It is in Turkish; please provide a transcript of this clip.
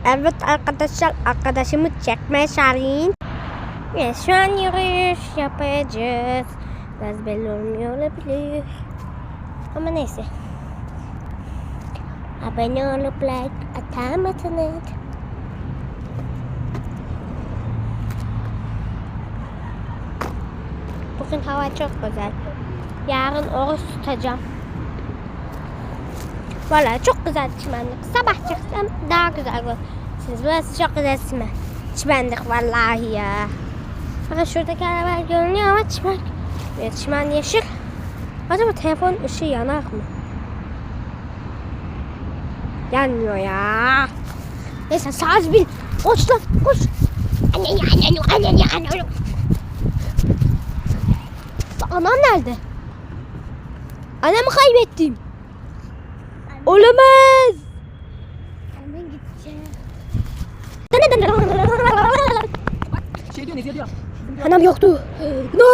Evet arkadaşlar, arkadaşımı çekmeye çağırayım. Evet, şu an yürüyüş yapacağız. Biraz belli olmuyor olabilir. Ama neyse. Abone olup like atar mısınız? Bugün hava çok güzel. Yarın oruç tutacağım. Vallahi çok güzel çimenlik. Sabah çıksam daha güzel görürsünüz. Burası çok güzel çimenlik vallahi ya. Bakın şuradaki arabalar görünüyor ama çimen. Evet, çimen yeşil. Acaba telefon ışığı yanar mı? Yanmıyor ya. Neyse saat bil. Koş lan koş. Anam nerede? Anamı kaybettim. Olamaz. Hemen gideceğim. Anam yoktu. No.